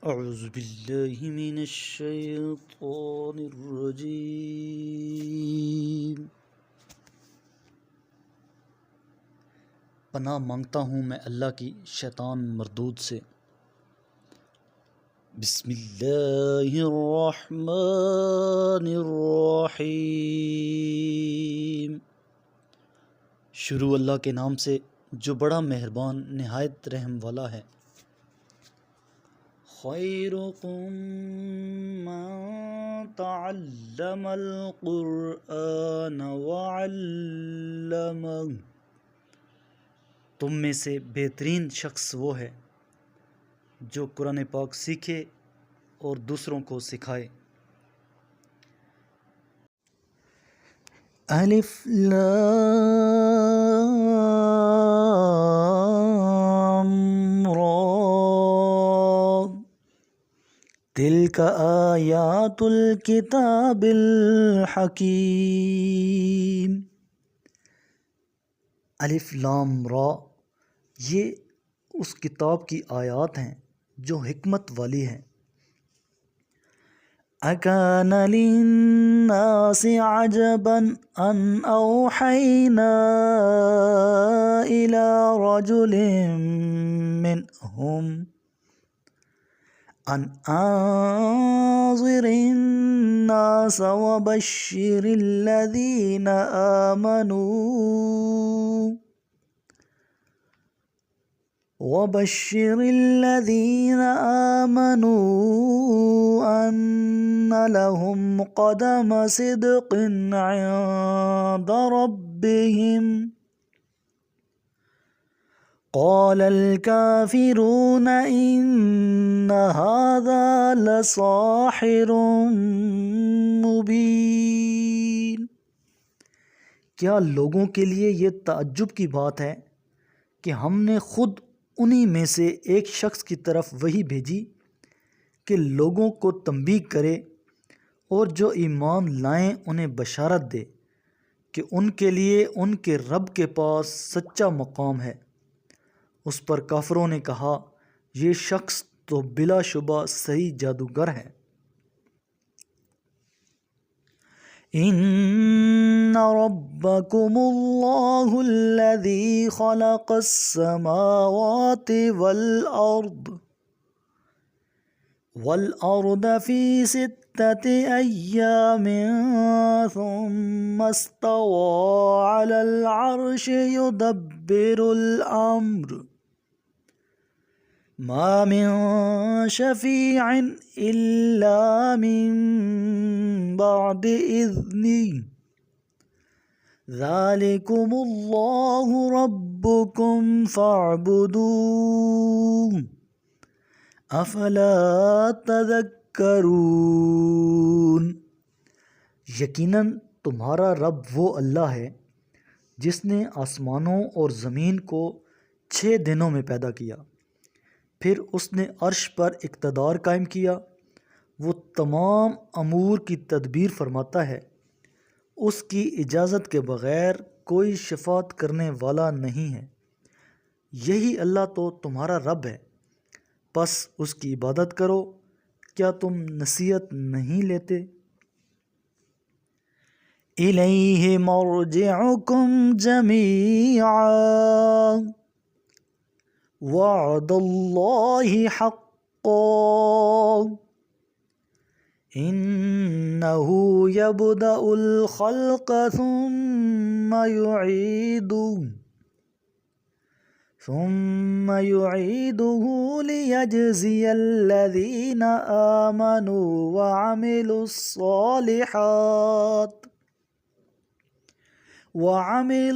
اعوذ باللہ من الشیطان الرجیم۔ پناہ مانگتا ہوں میں اللہ کی شیطان مردود سے۔ بسم اللہ الرحمن الرحیم۔ شروع اللہ کے نام سے جو بڑا مہربان نہایت رحم والا ہے۔ خیرکم من تعلم القرآن وعلمہ، تم میں سے بہترین شخص وہ ہے جو قرآن پاک سیکھے اور دوسروں کو سکھائے۔ الف لام را، تلک آیات الکتاب الحکیم۔ الف لام را، یہ اس کتاب کی آیات ہیں جو حکمت والی ہیں۔ اکان للناس عجبا ان اوحینا الى رجل منهم ان انذر الناس وبشر الذین آمنوا أن لهم قدم صدق عند ربهم، قال الكافرون إن هذا لساحر مبين۔ کیا لوگوں کے لیے یہ تعجب کی بات ہے کہ ہم نے خود انہی میں سے ایک شخص کی طرف وحی بھیجی کہ لوگوں کو تنبیہ کرے اور جو ایمان لائیں انہیں بشارت دے کہ ان کے لیے ان کے رب کے پاس سچا مقام ہے۔ اس پر کافروں نے کہا یہ شخص تو بلا شبہ صحیح جادوگر ہے۔ ان ربکم اللہ الذی خلق السماوات والارض فی ستۃ ایام ثم استوى علی العرش یدبر الامر ما من شفیع الا من بعد اذنہ ذالکم اللہ ربکم فاعبدوہ افلا تذکرون۔ یقیناً تمہارا رب وہ اللہ ہے جس نے آسمانوں اور زمین کو 6 دنوں میں پیدا کیا، پھر اس نے عرش پر اقتدار قائم کیا۔ وہ تمام امور کی تدبیر فرماتا ہے، اس کی اجازت کے بغیر کوئی شفاعت کرنے والا نہیں ہے۔ یہی اللہ تو تمہارا رب ہے، پس اس کی عبادت کرو۔ کیا تم نصیحت نہیں لیتے؟ الیہ مرجعکم جمیعا وعد اللہ حقا انہ یبدأ الخلق ثم یعیدہ لیجزی الذین آمنوا وعملوا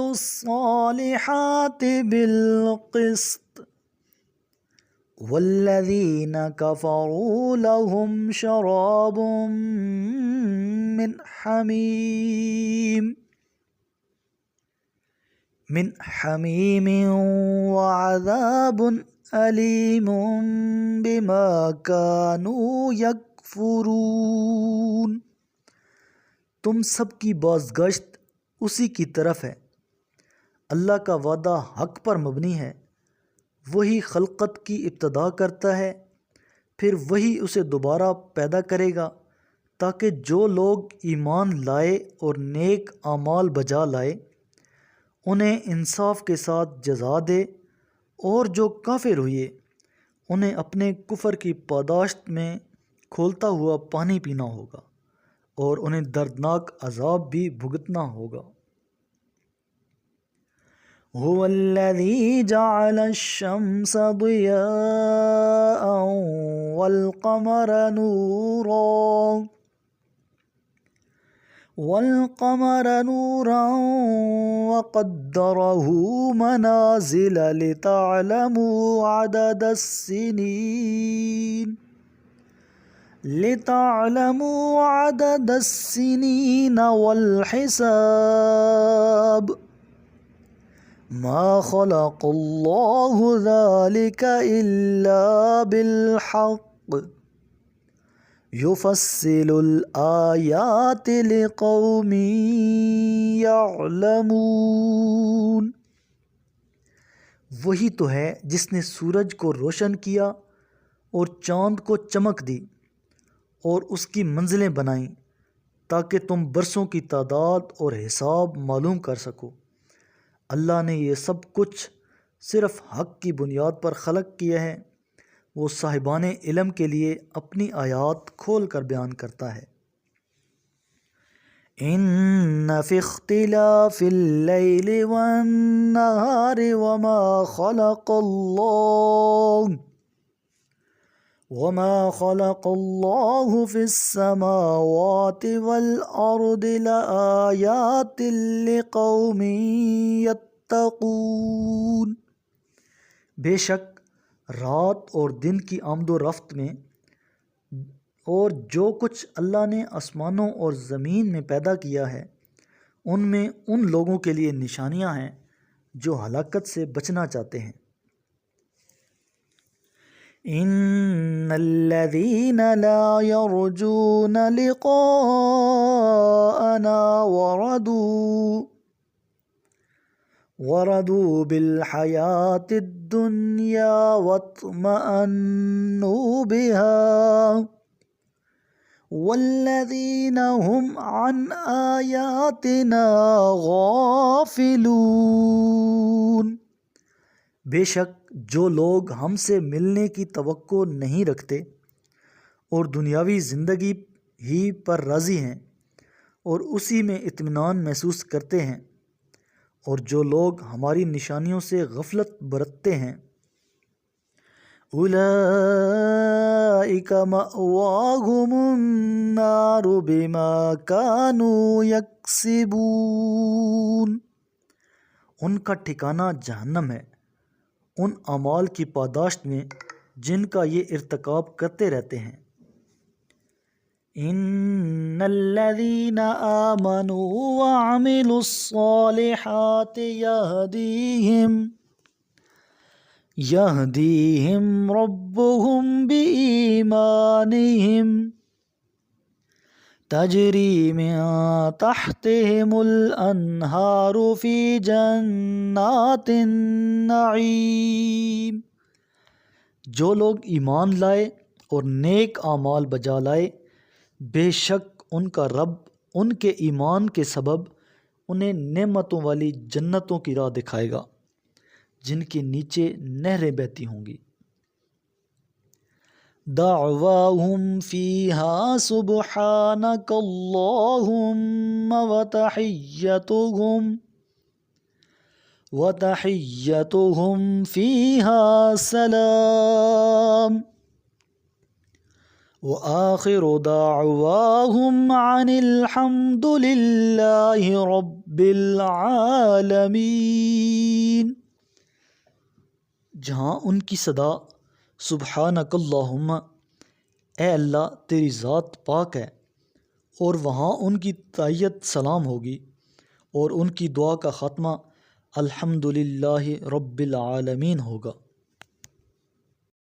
الصالحات بالقسط والذین کفروا لهم شراب من حمیم وعذاب علیم بما كانوا یکفرون۔ تم سب کی بازگشت اسی کی طرف ہے۔ اللہ کا وعدہ حق پر مبنی ہے، وہی خلقت کی ابتدا کرتا ہے، پھر وہی اسے دوبارہ پیدا کرے گا تاکہ جو لوگ ایمان لائے اور نیک اعمال بجا لائے انہیں انصاف کے ساتھ جزا دے، اور جو کافر ہوئے انہیں اپنے کفر کی پاداشت میں کھولتا ہوا پانی پینا ہوگا اور انہیں دردناک عذاب بھی بھگتنا ہوگا۔ هو الذی جعل الشمس ضیاء والقمر نورا وقدره منازل لتعلموا عدد السنين والحساب ما خلق الله ذلك إلا بالحق يفصل الآيات لقوم يعلمون۔ وہی تو ہے جس نے سورج کو روشن کیا اور چاند کو چمک دی اور اس کی منزلیں بنائیں تاکہ تم برسوں کی تعداد اور حساب معلوم کر سکو۔ اللہ نے یہ سب کچھ صرف حق کی بنیاد پر خلق کیا ہے، وہ صاحبان علم کے لیے اپنی آیات کھول کر بیان کرتا ہے۔ ان فی اختلاف اللیل والنہار وما خلق اللہ فی السماوات والارض لآیات لقوم یتقون۔ بے شک رات اور دن کی آمد و رفت میں اور جو کچھ اللہ نے آسمانوں اور زمین میں پیدا کیا ہے ان میں ان لوگوں کے لیے نشانیاں ہیں جو ہلاکت سے بچنا چاہتے ہیں۔ ان الذین لا یرجون لقاءنا وردوا بالحیاة الدنیا واطمأنوا بها والذین هم عن آیاتنا غافلون۔ بے شک جو لوگ ہم سے ملنے کی توقع نہیں رکھتے اور دنیاوی زندگی ہی پر راضی ہیں اور اسی میں اطمینان محسوس کرتے ہیں، اور جو لوگ ہماری نشانیوں سے غفلت برتتے ہیں، اولئک مأواہم النار بما کانوا یکسبون۔ ان کا ٹھکانہ جہنم ہے ان اعمال کی پاداشت میں جن کا یہ ارتکاب کرتے رہتے ہیں۔ ان الذین آمنوا وعملوا الصالحات یہدیہم ربہم بإیمانہم تجری من تحتہم الانہار فی جنات النعیم۔ جو لوگ ایمان لائے اور نیک اعمال بجا لائے، بے شک ان کا رب ان کے ایمان کے سبب انہیں نعمتوں والی جنتوں کی راہ دکھائے گا جن کے نیچے نہریں بہتی ہوں گی۔ دعواہم فیہا سبحانک اللہم وتحیتہم فیہا سلام وآخر دعواہم عن الحمد للہ رب العالمین۔ جہاں ان کی صدا سبحانک اللہم، اے اللہ تیری ذات پاک ہے، اور وہاں ان کی تحیت سلام ہوگی، اور ان کی دعا کا خاتمہ الحمد للہ رب العالمین ہوگا۔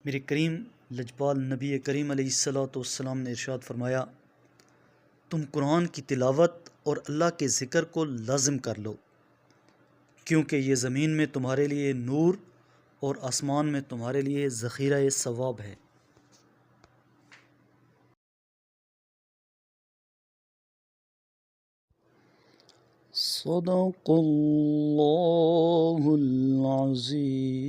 میرے کریم لجپال نبی کریم علیہ الصلوۃ والسلام نے ارشاد فرمایا، تم قرآن کی تلاوت اور اللہ کے ذکر کو لازم کر لو، کیونکہ یہ زمین میں تمہارے لیے نور اور آسمان میں تمہارے لیے ذخیرہ ثواب ہے۔ صدق اللہ العظیم.